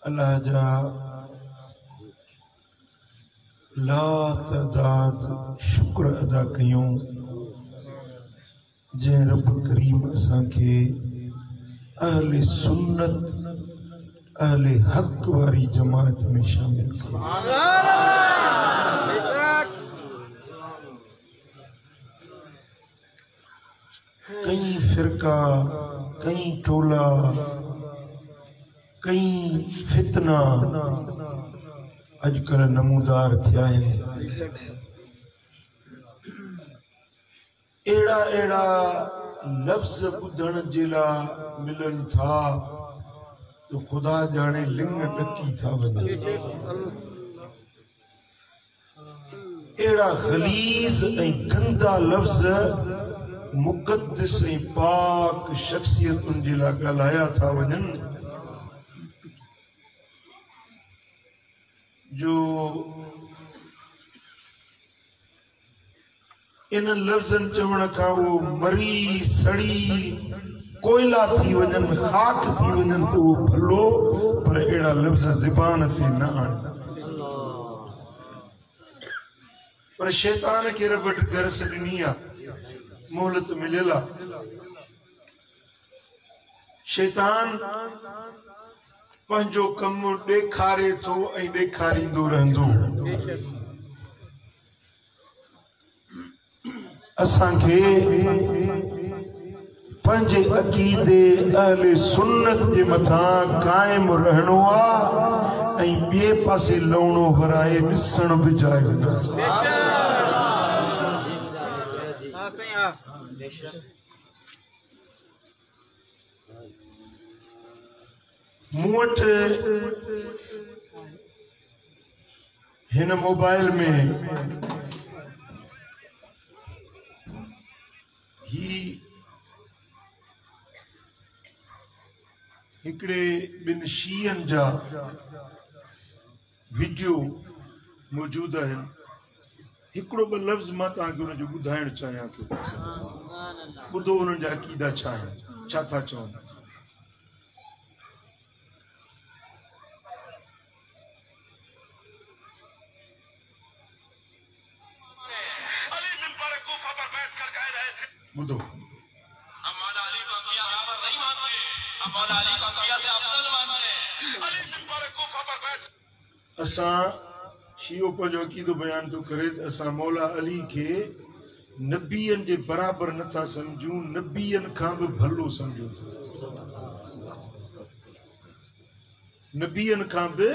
अल्लाह जा ला तदाद शुक्र अदा कयूं जे रब करीम असां के अहले सुन्नत अहले हक वारी जमात में शामिल कयो। कई फिरका, कई टोला, कई फितना अजकल नमूदार थिया आहिनि। एड़ा एड़ा लफ्ज़ ॿुधण जे लाइ मिलनि था जो खुदा जाने लिंग ॾकी था वञनि। एड़ा गलीज़ ऐं गंदा लफ्ज़ मुक़द्दस ऐं पाक शख्सियतुनि जे लाइ ॻाल्हाया था वञनि जो इन लफ्ज़न चवण खां वो मरी सड़ी कोयला थी वञनि, खाक थी वञनि तो वो भलो, पर एड़ा लफ्ज़ ज़बान ते न आणे। पर शैतान खे रब घर ॾिनी आहे, मोहलत मिलियल आहे। शैतान पंहिंजो कम ॾेखारे थो ऐं ॾेखारींदो रहंदो। असांखे पंहिंजे अक़ीदे अहले सुन्नत जे मथां क़ाइम रहणो आहे ऐं ॿिए पासे लवणो हराए ॾिसण बि जाइज़ न। मूं वटि हिन मोबाइल में ही हिकिड़े ॿिनि शीयनि जा वीडियो मौजूद आहिनि। हिकिड़ो ॿ लफ़्ज़ मां तव्हांखे हुनजो ॿुधाइणु चाहियां थो। ॿुधो हुननि जा अक़ीदा छा आहिनि, छा था चवनि। बुधो असां शियो पंहिंजो अक़ीदो बयान थो करे त असां मौला अली खे नबीअनि जे बराबरि नथा सम्झूं, नबीअनि खां बि भलो सम्झूं। नबीअनि खां बि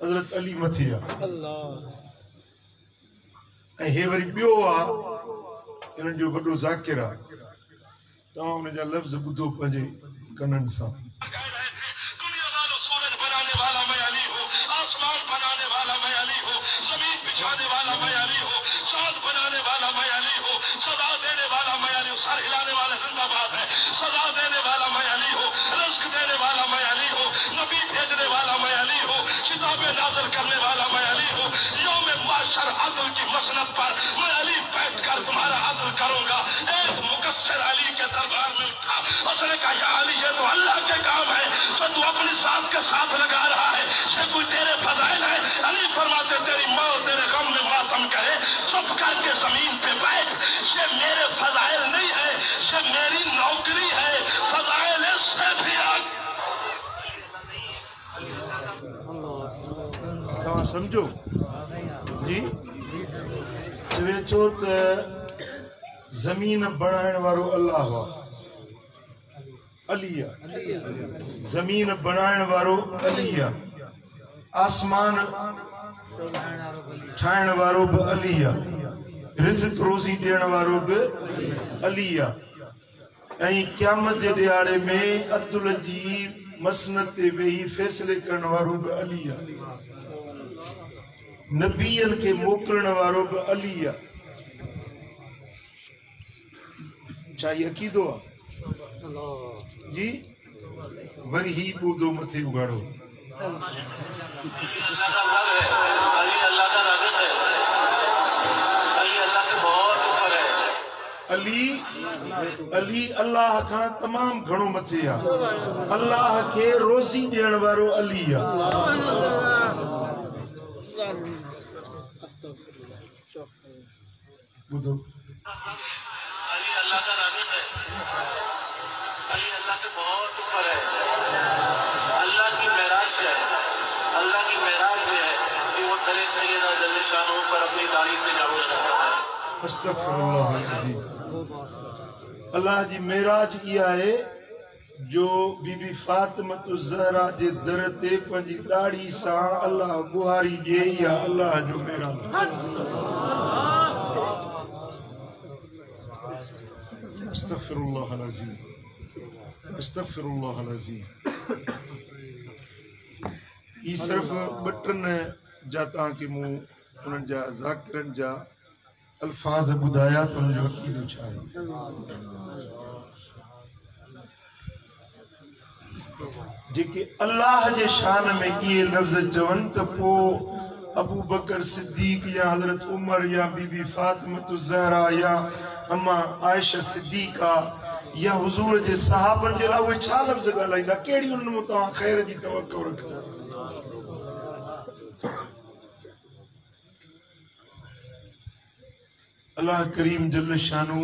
हज़रत अली मथे आहे। ऐं हे वरी ॿियो आहे, इन्हनि जो वॾो ज़ाकिर आहे। तव्हां हुन जा लफ़्ज़ ॿुधो पंहिंजे कननि सां। उसने कहा या अली ये तो अल्लाह के काम है जो तू अपनी सास के साथ लगा रहा है, ये कोई तेरे फजाइल है। अली फरमाते तेरी माँ तेरे गम में मातम करे, चुप करके जमीन पे बैठ। ये मेरे फजाइल नहीं है, ये मेरी नौकरी है। फजाइल इससे भी आगे समझो जी। वे चो त जमीन बनाइण वारो अल्लाह हुआ, अली आहे। जमीन बनाइण वारो अली आहे, आसमान ठाहिण वारो बि अली आहे, रिज़्क़ रोज़ी ॾियण वारो बि अली आहे। ऐं क़यामत जे ॾियारे में अदल जी मसनद ते वेही फ़ैसिले करण वारो बि अली आहे। नबीअनि खे मोकिलण वारो बि अली आहे। छा इहो अक़ीदो आहे जी? वरी ही ॿुधो मथे उगाड़ो। अली अली अल्लाह का तमाम घणो मथे आ। अल्लाह के रोजी ॾियण वारो अली आ। बुधो अली अल्लाह का राज़िक़ है, अली अल्लाह के बहुत ऊपर है। अल्लाह की मेराज है, अल्लाह की मेराज में है कि वो तेरे सैयदा जल्ले शानों पर अपनी तारीफ में जागो करता है। अस्तगफिरुल्लाह अज़ीज़। अल्लाह जी मेराज इहा है जो बीबी फातिमा ज़हरा जे दर ते पंहिंजी ॾाढ़ी सां अल्लाह गुहारी ॾिए या अल्लाह जो मेराज। अस्तगफिरुल्लाह अज़ीज़, अस्तगफिरुल्लाह अज़ीज़। ई सिर्फ बटन जाता कि मूं उन्हनि जा ज़ाकिरनि जा अल्फाज ॿुधाया त उनजो अक़ीदो छा आहे। जेके अल्लाह जे शान में इहे लफ़्ज़ चवनि त पोइ अबू बकर सिद्दीक या हज़रत उमर या बीबी फातिमा ज़हरा या अम्मा आयशा सिद्दीका या हुज़ूर जे सहाबनि जे लाइ उहे छा लफ़्ज़ ॻाल्हाईंदा, कहिड़ी उन्हनि में तव्हां ख़ैर जी तवक़ो रखो। अल्लाह करीम जल्ल शानू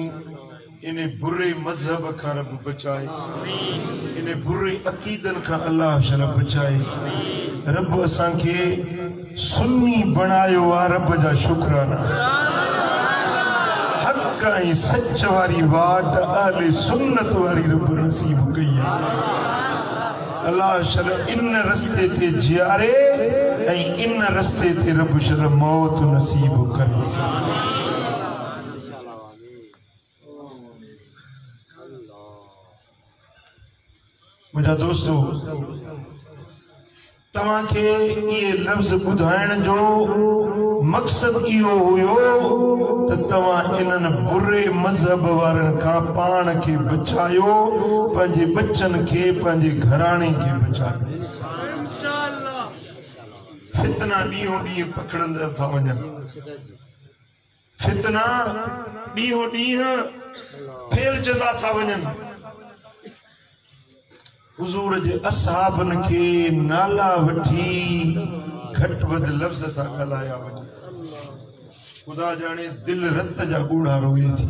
इन्हें बुरे मजहब का रब बचाए, इन्हें बुरे अकीदन का अल्लाह शला बचाए। रब असां के सुन्नी बनायो आ, रब जा शुक्राना। हक ऐं सच वारी वाट अहले सुन्नत वारी रब नसीब कई है। अल्लाह शला इन रस्ते ते जियारे ऐं इन रस्ते ते रब शला मौत नसीब करे। मुझा दोस्तों, तव्हां के ये लफ्ज़ ॿुधाइण जो मक़सद इहो हुयो त तव्हां इन्हनि बुरे मज़हब वारनि खां पाण खे बचायो, पंहिंजे बच्चनि खे, पंहिंजे घराणे खे बचायो। फितना ॾींहों ॾींहुं पकड़ंदा था वञनि, फितना ॾींहों ॾींहुं फैलजंदा था वञनि। हुज़ूर जे असहाबनि खे नाला वठी घट वध लफ़्ज़ था ॻाल्हाया वञनि। ख़ुदा जाने दिल रत जा ॻोढ़ा रोए थी।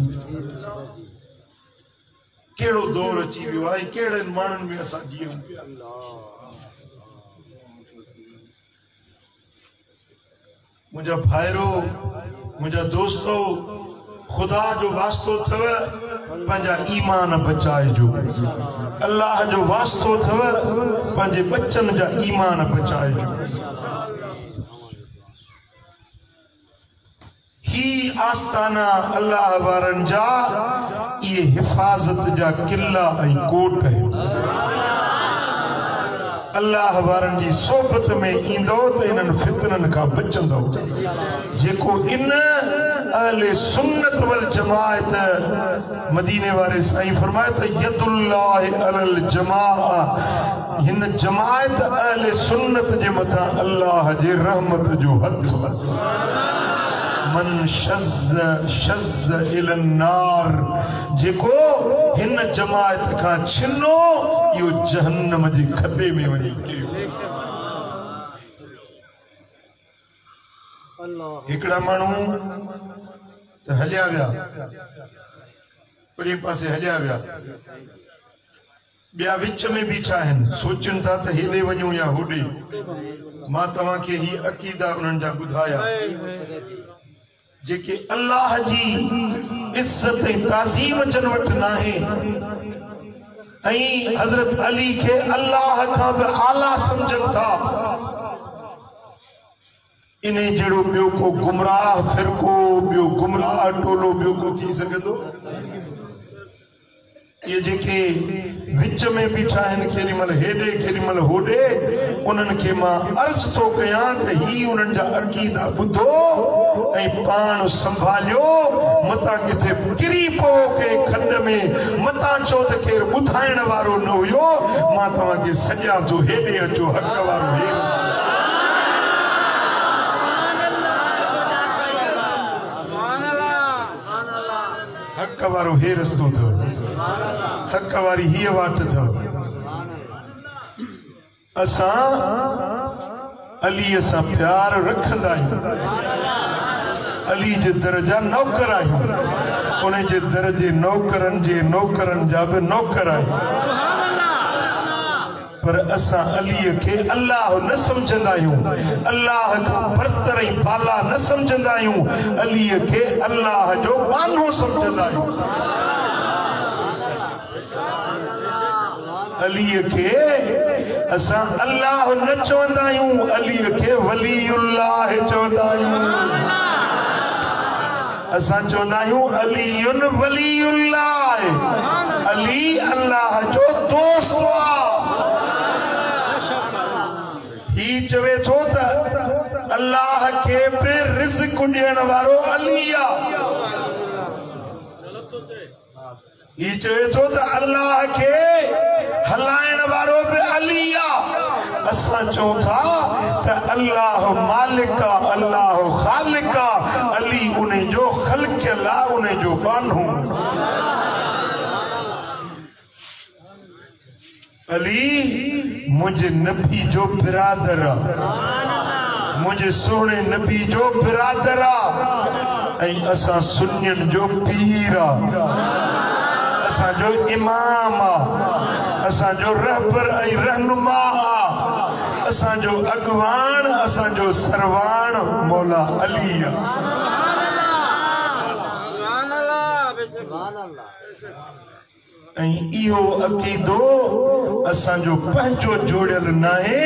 कहिड़ो दौर अची वियो आहे, कहिड़नि माण्हुनि में असां जीऊं पिया। मुंहिंजा भाइरो, मुंहिंजा दोस्तो, खुदा जो वास्तो थव पंहिंजा ईमान बचाइजो। अल्लाह जो वास्तो थव पंहिंजे बच्चन जा ईमान बचाइजो। ही आस्ताना अल्लाह वारन जा ये हिफाजत जा किला ऐं कोट है। अल्लाह वारन जी सोबत में ईंदो त इन्हनि फितननि खां बचंदो। जेको इन अहले सुन्नत वल जमाअत, मदीने वारे साईं फरमाए त यदुल्लाह अलल जमाअ, हिन जमाअत अहले सुन्नत जे मथां अल्लाह जे रहमत जो हथ। मन शज़ इलन नार, जेको हिन जमाअत खां छिनो इहो जहन्नम जे खॾे में वञी किरियो। हिकिड़ा माण्हू त हलिया विया, परे पासे हलिया विया, ॿिया विच में बीठा आहिनि, सोचनि था त हेॾे वञूं या होॾे। मां तव्हांखे ही अक़ीदा उन्हनि जा ॿुधाया जेके अल्लाह जी इज्जत ऐं ताज़ीम जन वटि नाहे ऐं हज़रत अली खे अल्लाह खां बि आला सम्झनि था। इन जहिड़ो ॿियो को गुमराह फिरको, ॿियो गुमराह टोलो ॿियो को थी सघंदो? ये जेके विच में बीठा आहिनि, केॾीमहिल हेॾे केॾीमहिल होॾे, उन्हनि खे मां अर्ज़ थो कयां त ही उन्हनि जा अक़ीदा ॿुधो ऐं पाण संभालियो। मतां किथे किरी पवो कंहिं खॾ में, मतां चओ त केरु ॿुधाइण वारो न हुयो। मां तव्हांखे सॼा थो हेॾे अचो, हक़ वारो हेॾे। हक वारो हे रस्तो थो, हक वारी ही वाट थो। असा अली से प्यार रखंदा आहियूं, अली जे दर्जा नौकर आहियूं, उन जे दर्जे नौकरन जे नौकरन जा भी नौकर आहियूं। पर असा अली के अल्लाह न समझंदा आहियूं, अल्लाह का बरतर ऐं बाला न समझंदा आहियूं, अली के अल्लाह जो बानो समझंदा आहियूं। अली के असा अल्लाह न चवंदा आहियूं, अली के वलीउल्लाह चवंदा आहियूं। असा चवंदा आहियूं अलीयुन वलीउल्लाह, अली अल्लाह जो दोस्त आ। ही चवे थो त अल्लाह के पे रिज़्क़ ॾियण वारो अली आ। ही चवे थो त अल्लाह के हलाइण वारो भी अली आ। असा चऊं था त अल्लाह मालिक आ, अल्लाह खालिक आ, अली उन जो खल्क़ियल आ, उन जो बानो। अली मुझे नबी जो बिरादर आ, मुझे सोने नबी जो बिरादर आ, ऐं असा सुन्नियन जो पीर आ, असा जो इमाम आ, असा जो रहबर ऐं रहनुमा आ, असा जो अगवान, असा जो सरवान मौला अली आ। इहो अकीदो असा जो पंहिंजो जोड़ियल न आहे,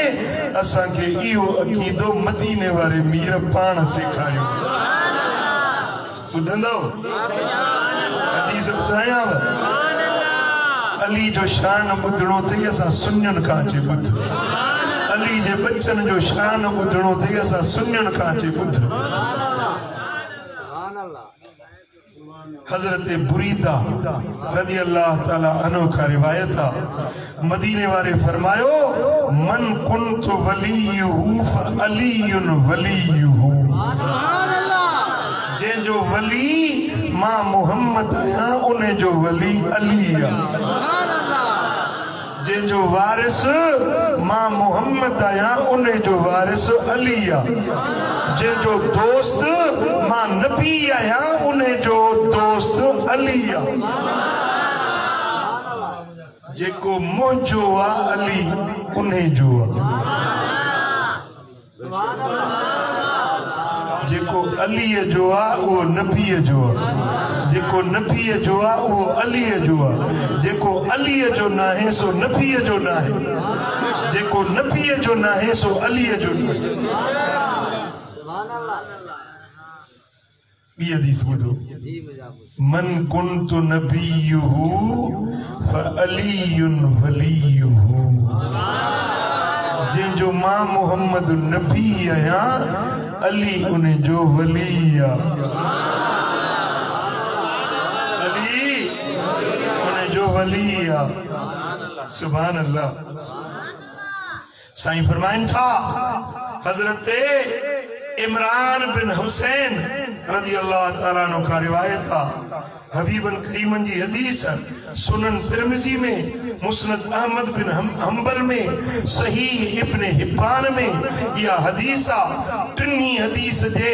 असा के इहो अकीदो मदीने वारे मीर पाण सेखारियो। ॿुधंदो हदीस ॿुधायांव, अली जो शान ॿुधणो अथई असा सुन्नियुन खां अचे ॿुध, अली जे बच्चन जो शान ॿुधणो अथई असा सुन्नियुन खां अचे ॿुध। हजरत बुरीदा रज़ी अल्लाह ताला अन्हु का रिवायत आ, मदीने वारे फरमायो मन कुन्तु वलीयुहु फअलियुन वलीयुहु। जे जो वली मां मोहम्मद आहियां, उन जो वली अली आ। जे जो वारिस मां मोहम्मद आहियां, उन जो वारिस अली आ। जे जो दोस्त मां नबी आहियां, उन जो दोस्त अली आ। जेको मुंहिंजो आ अली उन जो आ, जेको अलीअ जो आ उहो नबीअ जो आ, जेको नबीअ जो आ उहो अलीअ जो आ, जेको अलीअ जो न आहे सो नबीअ जो न आहे, जेको नबीअ जो न आहे सो अलीअ जो न आहे। ॿी हदीस ॿुधो, मन कुन्तु नबियुहु फअलियुन वलियुहु। जंहिंजो मां मोहम्मद नबी आहियां, अली उन जो वली आ। अली उन जो वली आ। सुभान अल्लाह। साईं फरमाइन था हजरत इमरान बिन हुसैन रज़ी अल्लाह ताला अन्हु का रिवायत आ, हबीबन करीमन जी हदीस, सुनन तिरमिज़ी में, मुस्नद अहमद बिन हंबल में, सहीह इब्न हिब्बान में या हदीस आ। टिनी हदीस जे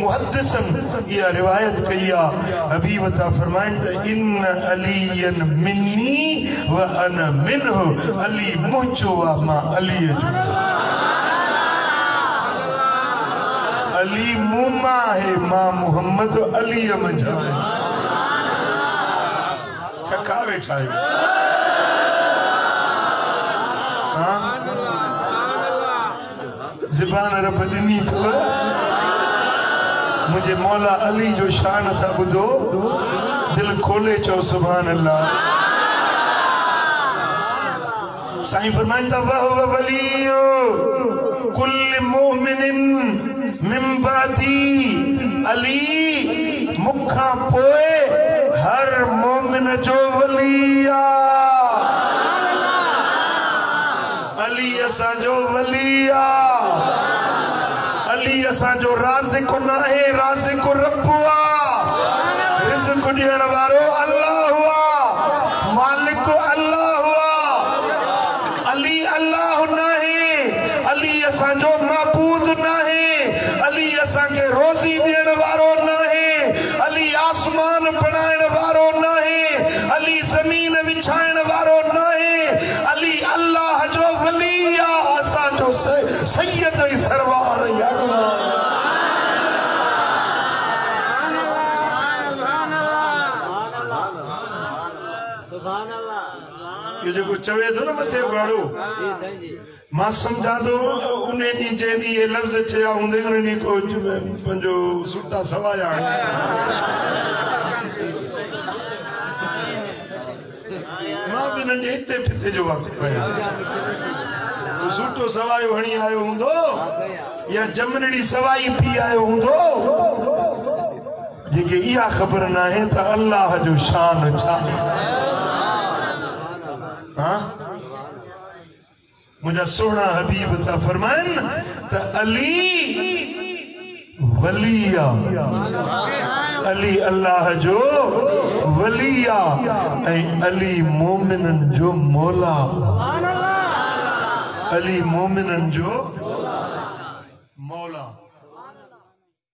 मुहद्दिसन या रिवायत कई आ। हबीब ता फरमाइन त इन अलीयन मिन्नी व अना मिन्हु, अली मुंहिंजो आ, मां अली जो। अली मुमा है, मां मोहम्मद अली मंझा है। छका वेठा है। हाँ ज़बान रब ॾिनी अथव, मुझे मौला अली जो शान था ॿुधो, दिल खोले चो सुभान अल्लाह। साईं फरमाइनि था वह वलियो कुल मोमिनिन मिन बादी, अली मुखा पोए हर मोमिन जो वली आ। अली असांजो वली आ। अली असांजो राज़िक़ न आहे, राज़िक़ रब आ। रिज़्क़ को ॾियण वारो अल्लाह हुआ, मालिक अल्लाह हुआ। अली अल्लाह नहीं, अली असांजो माबूद नहीं, अली असांखे रोज़ी ॾियण वारो नहीं, अली आसमान बनाइण वारो नहीं, अली ज़मीन विछाइण वारो नहीं, अली अल्लाह जो वली आहे, असांजो सैयद ऐं सरवार ऐं अॻवान। ये जो चवे थो न मथे उगाड़ो, मां समझा तो उन ॾींहुं जे ॾींहुं ये लफ़्ज़ चया हूंदे उन ॾींहुं को पंहिंजो सुटा सवाया मां बि नंढे हिते फिते जो वाक़िफ़ आहियां। सुटो सवायो हणी आयो हूंदो या जमनड़ी सवाई पी आयो हूंदो, जेके इहा ख़बर न आहे त अल्लाह जो शान छा। मुझा सोना हबीब था फरमाइन त अली वलिया, अली अल्लाह जो वलिया ऐं अली मोमिनन जो मौला, अली मोमिनन जो